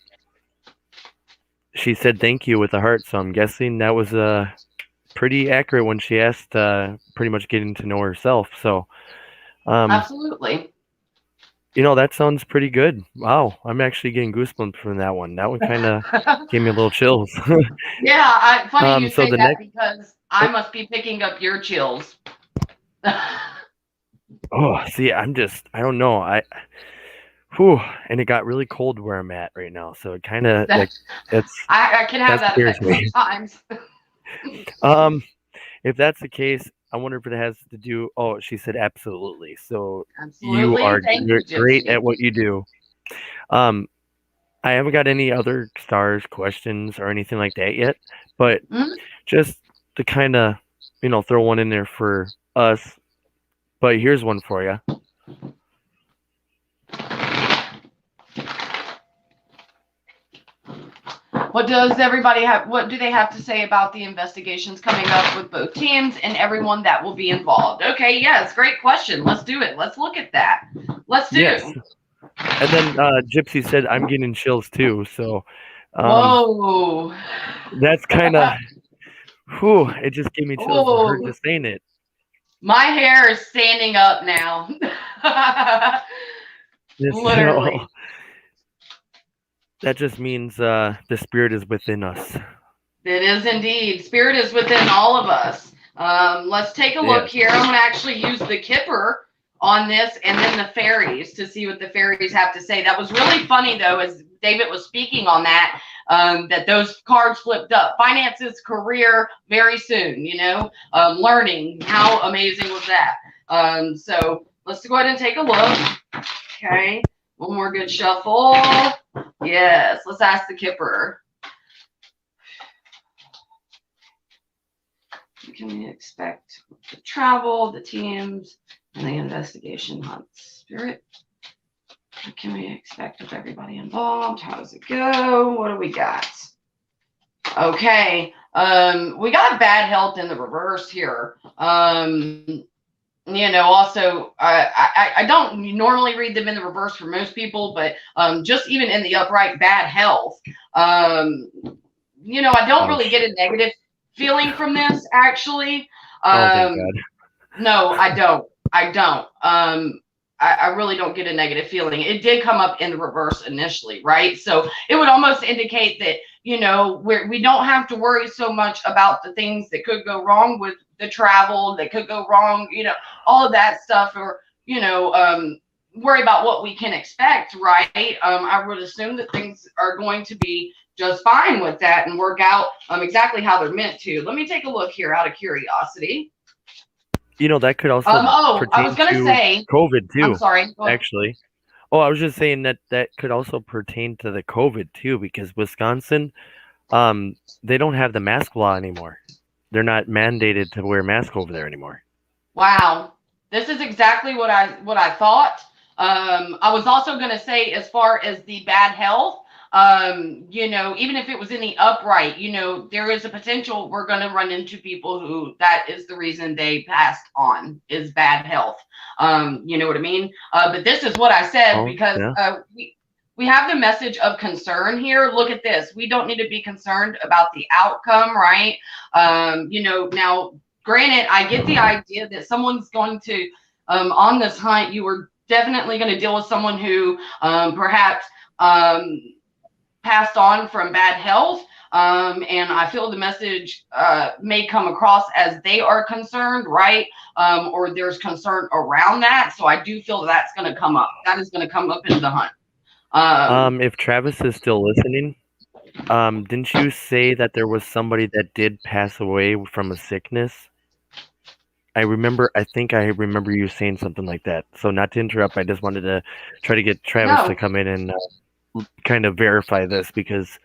She said thank you with a heart, so I'm guessing that was pretty accurate when she asked, pretty much getting to know herself. So, Absolutely. You know, that sounds pretty good. Wow, I'm actually getting goosebumps from that one. That one kind of gave me a little chills. Yeah, funny you so say the that next, because I must be picking up your chills. oh, see, I don't know. Whew, and it got really cold where I'm at right now, so it kind of, like, I can have that scares effect me. sometimes. If that's the case, I wonder if it has to do. Oh, she said absolutely. So you Absolutely. are Thank you, great Gypsy. at what you do. I haven't got any other stars questions or anything like that yet, but just to kind of, you know, throw one in there for us. But here's one for you. What does everybody have? What do they have to say about the investigations coming up with both teams and everyone that will be involved? Okay, yes, great question. Let's do it. Let's look at that. Let's do. Yes. And then Gypsy said, I'm getting chills too. So Whoa. that's kind of, it just gave me chills to her just saying it. My hair is standing up now. Literally. That just means the spirit is within us. It is indeed. Spirit is within all of us. Let's take a look here. I'm going to actually use the Kipper on this and then the fairies to see what the fairies have to say. That was really funny, though, as David was speaking on that, that those cards flipped up. Finances, career, very soon, learning. How amazing was that? So let's go ahead and take a look. Okay. One more good shuffle. Yes. Let's ask the Kipper. What can we expect with the travel, the teams, and the investigation hunts? Spirit, what can we expect with everybody involved? How does it go? What do we got? Okay. We got bad health in the reverse here. Also, I don't normally read them in the reverse for most people, but just even in the upright, bad health. I don't really get a negative feeling from this, actually. Thank God. No, I don't. I really don't get a negative feeling. It did come up in the reverse initially, right? So it would almost indicate that, we don't have to worry so much about the things that could go wrong with the travel, that could go wrong, all of that stuff, or, worry about what we can expect, right? I would assume that things are going to be just fine with that and work out exactly how they're meant to. Let me take a look here out of curiosity. That could also I was going to say COVID too. I'm sorry. Actually. I was just saying that could also pertain to the COVID too, because Wisconsin, they don't have the mask law anymore. They're not mandated to wear a mask over there anymore. Wow. This is exactly what I thought. I was also going to say, as far as the bad health, even if it was in the upright, there is a potential we're going to run into people who that is the reason they passed on, is bad health. You know what I mean? But this is what I said, because we have the message of concern here. Look at this. We don't need to be concerned about the outcome, right? Now, granted, I get the idea that someone's going to, on this hunt, you were definitely going to deal with someone who perhaps passed on from bad health. And I feel the message may come across as they are concerned, right? Or there's concern around that. So I do feel that's going to come up. That is going to come up in the hunt. If Travis is still listening, didn't you say that there was somebody that did pass away from a sickness? I think I remember you saying something like that. So not to interrupt, I just wanted to try to get Travis to come in and kind of verify this, because,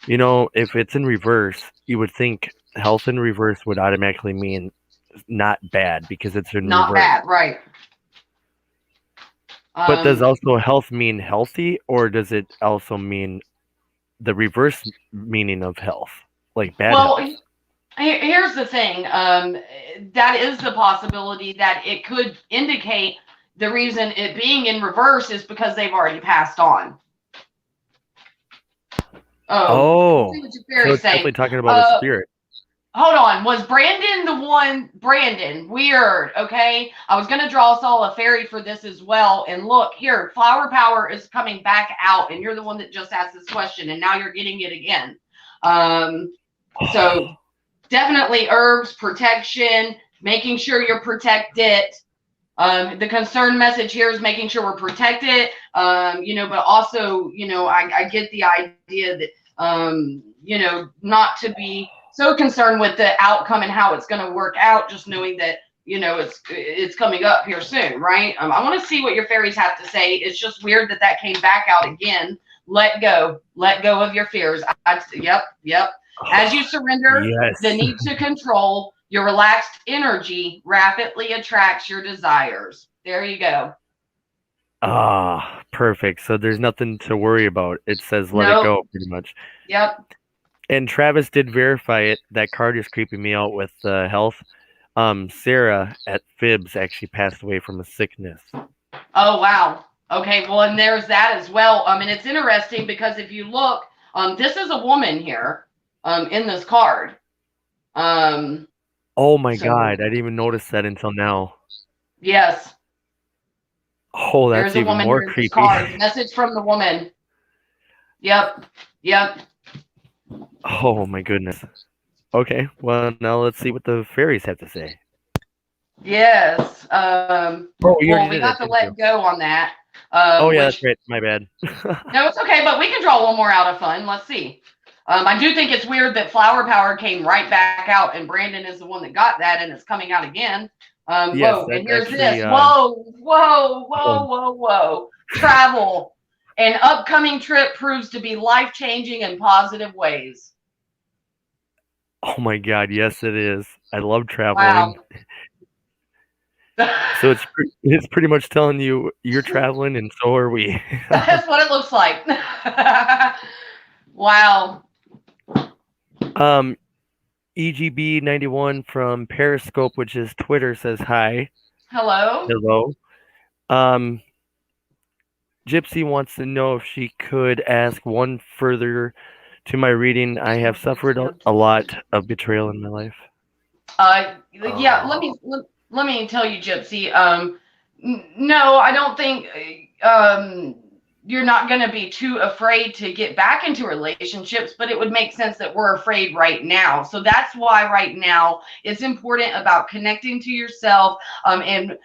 if it's in reverse, you would think health in reverse would automatically mean not bad, because it's in not reverse. Not bad, right. But does also health mean healthy, or does it also mean the reverse meaning of health, like bad health? Here's the thing. That is the possibility that it could indicate the reason it being in reverse is because they've already passed on. So it's definitely talking about a spirit. Hold on. Was Brandon the one? Brandon, weird. Okay. I was going to draw us all a fairy for this as well. And look here, flower power is coming back out. And you're the one that just asked this question. And now you're getting it again. So definitely herbs, protection, making sure you're protected. The concern message here is making sure we're protected. But also, I get the idea that, not to be so concerned with the outcome and how it's going to work out, just knowing that, it's coming up here soon, right? I want to see what your fairies have to say. It's just weird that came back out again. Let go of your fears. Yep. As you surrender the need to control, your relaxed energy rapidly attracts your desires. There you go. Perfect. So there's nothing to worry about. It says let it go, pretty much. Yep. And Travis did verify it. That card is creeping me out with health. Sarah at Fibs actually passed away from a sickness. Oh, wow. Okay, well, and there's that as well. And it's interesting because if you look, this is a woman here, in this card. Um, Oh my god, I so didn't even notice that until now. yes, Oh, there's that's a even woman more here in this creepy. card. Message from the woman. Yep, yep. Oh my goodness. Okay, well now let's see what the fairies have to say. Yes. Oh, you already Well, we did it, got to didn't you? let go on that. Oh yeah, that's Which right. My bad. no, it's okay, but we can draw one more out of fun. Let's see. I do think it's weird that Flower Power came right back out, and Brandon is the one that got that, and it's coming out again. Yes, Whoa, and that's here's actually this. Whoa, whoa, oh, whoa, whoa, whoa. Travel. An upcoming trip proves to be life-changing in positive ways. oh my god, yes it is. I love traveling. Wow. So it's pretty much telling you you're traveling and so are we. That's what it looks like. Wow. um EGB 91 from Periscope, which is Twitter, says hi. Hello. Hello. Um Gypsy wants to know if she could ask one further to my reading. I have suffered a lot of betrayal in my life. Yeah, let me tell you, Gypsy. No, I don't think you're not going to be too afraid to get back into relationships, but it would make sense that we're afraid right now. So that's why right now it's important about connecting to yourself, and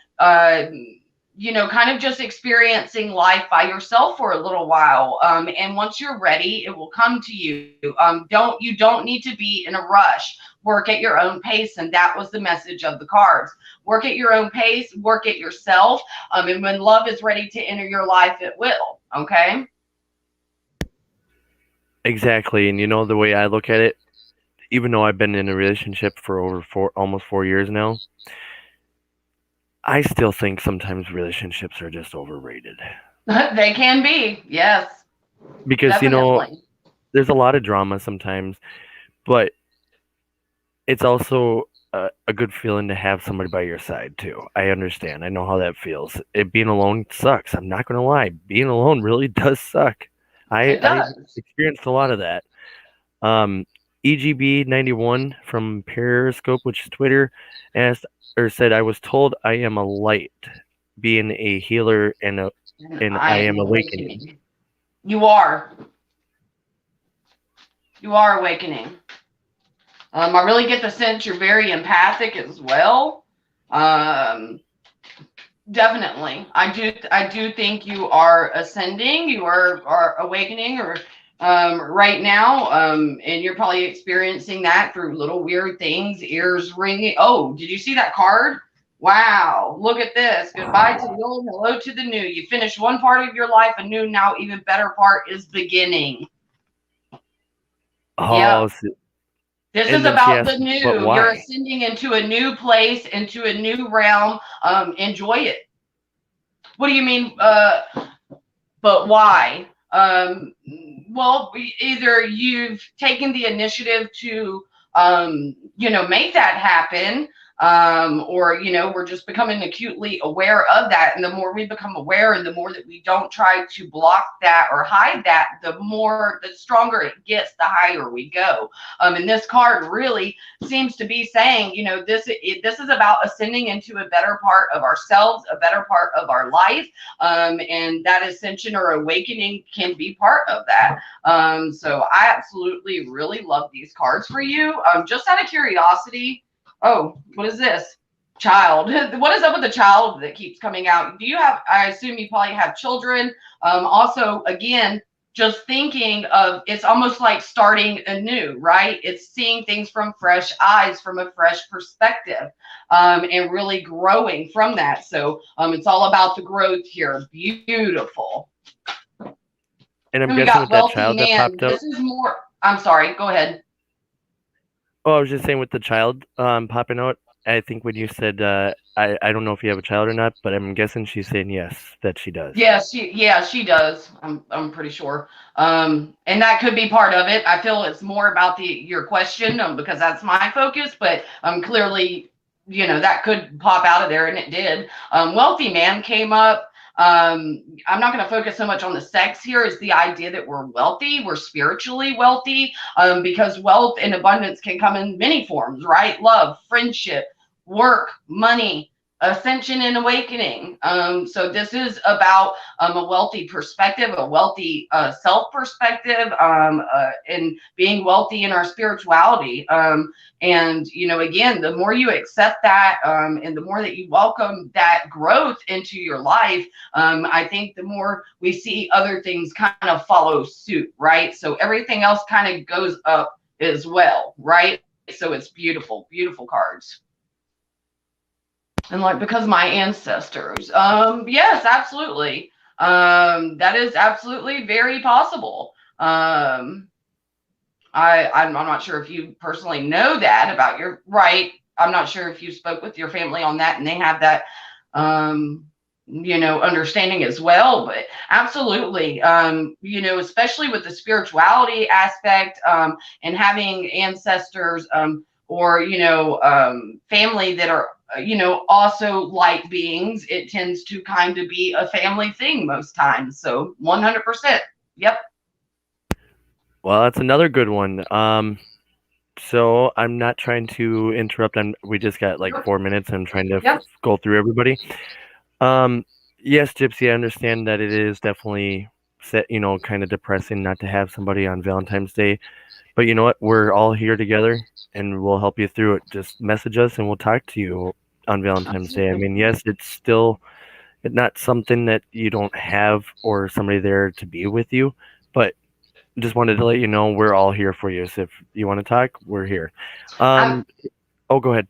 kind of just experiencing life by yourself for a little while. And once you're ready, it will come to you. You don't need to be in a rush. Work at your own pace, and that was the message of the cards. Work at your own pace, work it yourself, and when love is ready to enter your life, it will. Okay. Exactly. And you know the way I look at it, even though I've been in a relationship for almost 4 years now, I still think sometimes relationships are just overrated. They can be, yes, Because, definitely. there's a lot of drama sometimes, but it's also a good feeling to have somebody by your side too. I understand. I know how that feels. Being alone sucks. I'm not gonna lie. Being alone really does suck. It I does. experienced a lot of that. Um, EGB 91 from Periscope, which is Twitter, asked or said, "I was told I am a light, being a healer, And and I I am am awakening." awakening. You are. You are awakening. I really get the sense you're very empathic as well. Um, Definitely, I do think you are ascending. You are awakening, or right now, and you're probably experiencing that through little weird things, ears ringing. Oh, did you see that card? Wow, look at this. Goodbye to the old, hello to the new. You finished one part of your life, a new, now even better part is beginning. Yep. Oh, This is and then she about asked, the "But new. You're why?" ascending into a new place, into a new realm. Enjoy it. What do you mean? But why? Well, either you've taken the initiative to, make that happen, or we're just becoming acutely aware of that. And the more we become aware, and the more that we don't try to block that or hide that, the stronger it gets, the higher we go. And this card really seems to be saying, this is about ascending into a better part of ourselves, a better part of our life, and that ascension or awakening can be part of that. So I absolutely really love these cards for you. Just out of curiosity, oh, what is this? Child. What is up with the child that keeps coming out? Do you have, I assume you probably have children. Also, again, just thinking of, it's almost like starting anew, right? It's seeing things from fresh eyes, from a fresh perspective, and really growing from that. So it's all about the growth here. Beautiful. And I'm Then we guessing got with that wealthy child that man. popped up. This is more, I'm sorry, go ahead. Oh, I was just saying with the child popping out. I think when you said, I don't know if you have a child or not, but I'm guessing she's saying yes, that she does. Yeah, she does. I'm pretty sure. And that could be part of it. I feel it's more about your question, because that's my focus, but clearly, that could pop out of there, and it did. Wealthy man came up. I'm not going to focus so much on the sex here, is the idea that we're wealthy, we're spiritually wealthy, because wealth and abundance can come in many forms, right? Love, friendship, work, money, ascension and awakening. So this is about a wealthy perspective, a wealthy self perspective, and being wealthy in our spirituality. And, you know, again, the more you accept that, and the more that you welcome that growth into your life, I think the more we see other things kind of follow suit, right? So everything else kind of goes up as well, right? So it's beautiful, beautiful cards. And like, because my ancestors, yes, absolutely. That is absolutely very possible. I'm not sure if you personally know that about your right. I'm not sure if you spoke with your family on that and they have that, you know, understanding as well, but absolutely, you know, especially with the spirituality aspect, and having ancestors, or, you know, family that are, you know, also light beings, it tends to kind of be a family thing most times. So 100%. Yep. Well, that's another good one. So I'm not trying to interrupt. We just got like 4 minutes. I'm trying to Yep. go through everybody. Yes, Gypsy, I understand that it is definitely you know, kind of depressing not to have somebody on Valentine's Day. But you know what? We're all here together and we'll help you through it. Just message us and we'll talk to you on Valentine's Day. I Absolutely. mean, yes, it's still not something that you don't have or somebody there to be with you, but just wanted to let you know we're all here for you. So if you want to talk, we're here. I, Oh, go ahead.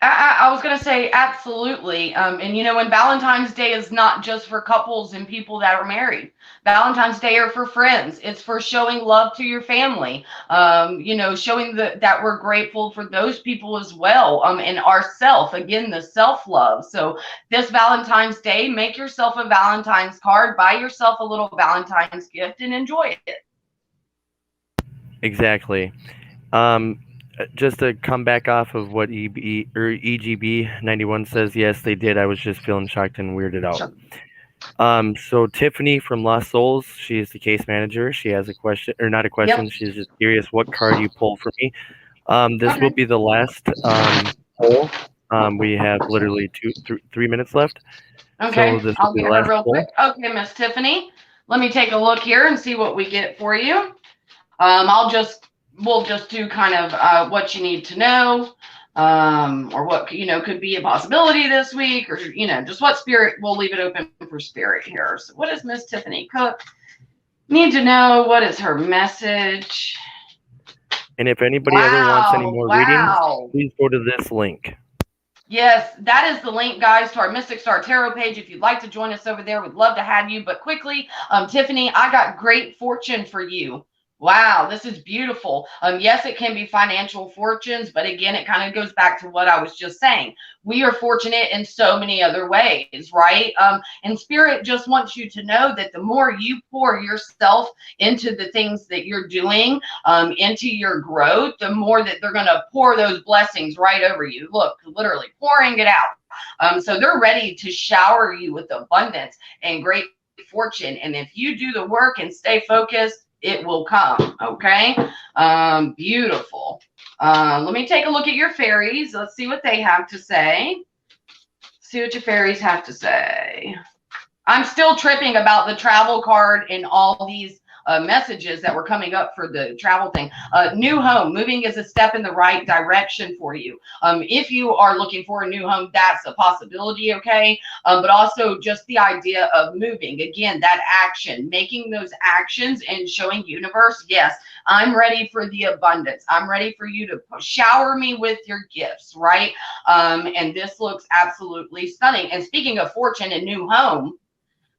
I was going to say absolutely. And you know, and Valentine's Day is not just for couples and people that are married. Valentine's Day are for friends. It's for showing love to your family. You know, showing that we're grateful for those people as well. And ourself, again, the self-love. So this Valentine's Day, make yourself a Valentine's card, buy yourself a little Valentine's gift and enjoy it. Exactly. Just to come back off of what EGB 91 says, yes, they did. I was just feeling shocked and weirded out. Sure. So Tiffany from Lost Souls, she is the case manager. She has a question, or not a question. Yep. She's just curious what card you pull for me. This Okay. will be the last poll. We have literally 3 minutes left. Okay. So this will I'll be the get her last real poll. quick. Okay, Miss Tiffany. Let me take a look here and see what we get for you. We'll just do kind of what you need to know, or what, you know, could be a possibility this week, or, you know, just what spirit. We'll leave it open for spirit here. So what does Miss Tiffany Cook need to know? What is her message? And if anybody ever wants any more readings, Wow. please go to this link. Yes, that is the link, guys, to our Mystic Star Tarot page. If you'd like to join us over there, we'd love to have you. But quickly, Tiffany, I got great fortune for you. Wow, this is beautiful. Yes, it can be financial fortunes, but again, it kind of goes back to what I was just saying. We are fortunate in so many other ways, right? And Spirit just wants you to know that the more you pour yourself into the things that you're doing, into your growth, the more that they're going to pour those blessings right over you. Look, literally pouring it out. So they're ready to shower you with abundance and great fortune. And if you do the work and stay focused, it will come. Okay. Beautiful. Let me take a look at your fairies. Let's see what they have to say. See what your fairies have to say. I'm still tripping about the travel card and all these messages that were coming up for the travel thing. New home, moving is a step in the right direction for you. If you are looking for a new home, that's a possibility, okay? But also just the idea of moving. Again, that action, making those actions and showing universe, yes, I'm ready for the abundance. I'm ready for you to shower me with your gifts, right? And this looks absolutely stunning. And speaking of fortune and new home,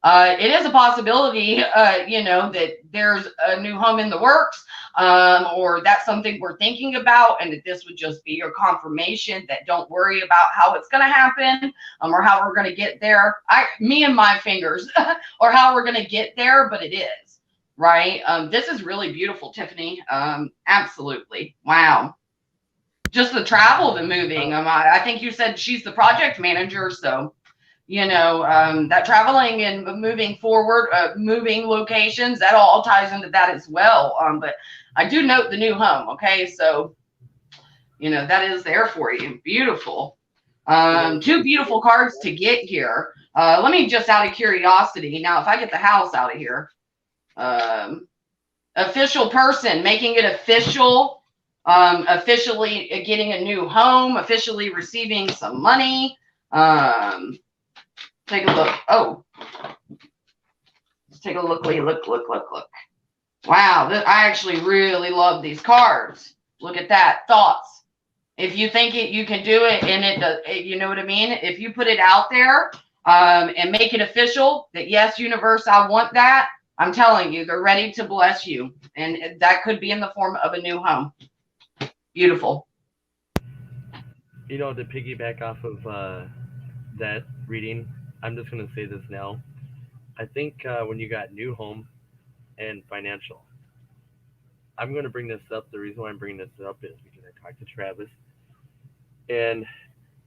it is a possibility, you know, that there's a new home in the works, or that's something we're thinking about, and that this would just be your confirmation that don't worry about how it's going to happen, or how we're going to get there. Me and my fingers, or how we're going to get there, but it is, right? This is really beautiful, Tiffany. Absolutely. Wow. Just the travel, the moving. I think you said she's the project manager, so that traveling and moving forward, moving locations, that all ties into that as well. But I do note the new home. Okay. So, that is there for you. Beautiful. Two beautiful cards to get here. Let me just out of curiosity. Now, if I get the house out of here, official person, making it official, officially getting a new home, officially receiving some money. Take a look. Oh, let's take a look. Look. Wow, I actually really love these cards. Look at that. Thoughts. If you think you can do it, and it does, you know what I mean? If you put it out there and make it official that, yes, universe, I want that, I'm telling you, they're ready to bless you. And that could be in the form of a new home. Beautiful. To piggyback off of that reading, I'm just going to say this now. I think when you got new home and financial, I'm going to bring this up. The reason why I'm bringing this up is because I talked to Travis, and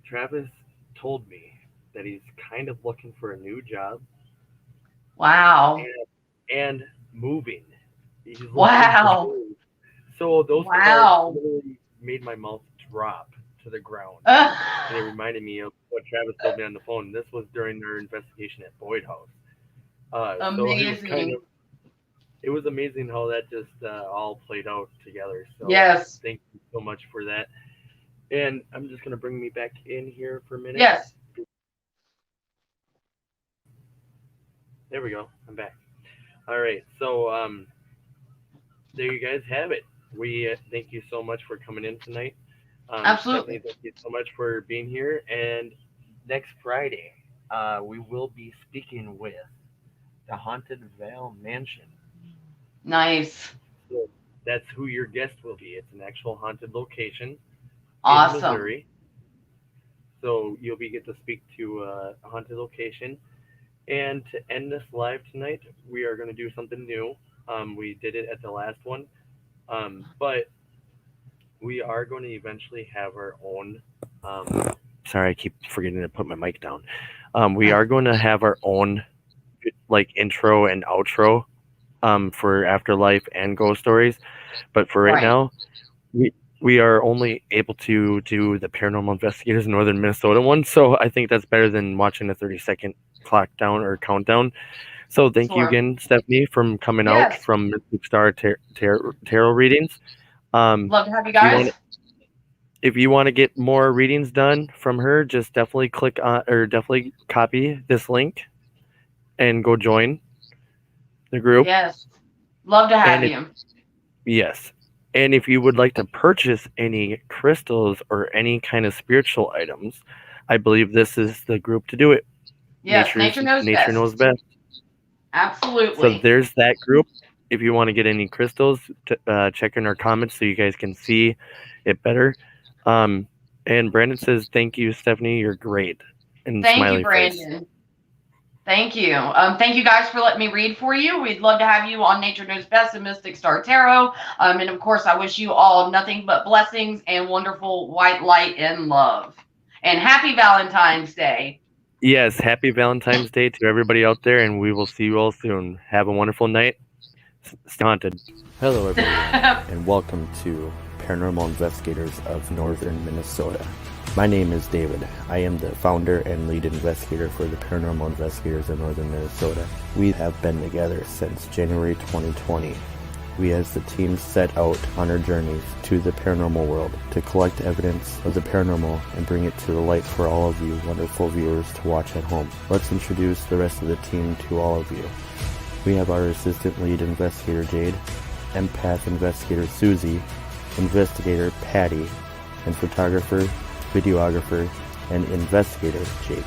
Travis told me that he's kind of looking for a new job. Wow. And moving. Wow. So those cards literally made my mouth drop to the ground. And it reminded me of what Travis told me on the phone. This was during their investigation at Boyd House. Amazing. So it was amazing how that just all played out together. So yes. Thank you so much for that. And I'm just going to bring me back in here for a minute. Yes. There we go. I'm back. All right. So there you guys have it. We thank you so much for coming in tonight. Absolutely. Thank you so much for being here. And next Friday, we will be speaking with the Haunted Vale Mansion. Nice. So that's who your guest will be. It's an actual haunted location awesome. in Missouri. So you'll get to speak to a haunted location. And to end this live tonight, we are going to do something new. We did it at the last one. But we are going to eventually have our own. Sorry, I keep forgetting to put my mic down. We are going to have our own intro and outro for AfterLife and Ghost Stories. But for right now, we are only able to do the Paranormal Investigators Northern Minnesota one. So I think that's better than watching a 30-second clock down or countdown. So thank you again, Stephanie, for coming out from Mystic Star Tarot readings. Love to have you guys. If you want to get more readings done from her, just definitely click on or definitely copy this link and go join the group. Yes. Love to have you. Yes. And if you would like to purchase any crystals or any kind of spiritual items, I believe this is the group to do it. Yes, Nature knows best. Absolutely. So there's that group. If you want to get any crystals, check in our comments so you guys can see it better. And Brandon says, thank you, Stephanie. You're great. And thank you, Brandon. Face. Thank you. Thank you guys for letting me read for you. We'd love to have you on Nature Knows Best and Mystic Star Tarot. And of course, I wish you all nothing but blessings and wonderful white light and love. And happy Valentine's Day. Yes, happy Valentine's Day to everybody out there, and we will see you all soon. Have a wonderful night. Stay haunted. Hello, everyone, and welcome to Paranormal Investigators of Northern Minnesota. My name is David. I am the founder and lead investigator for the Paranormal Investigators of Northern Minnesota. We have been together since January 2020. We as the team set out on our journeys to the paranormal world to collect evidence of the paranormal and bring it to the light for all of you wonderful viewers to watch at home. Let's introduce the rest of the team to all of you. We have our assistant lead investigator Jade, empath investigator Susie, investigator Patty, and photographer, videographer, and investigator Jake.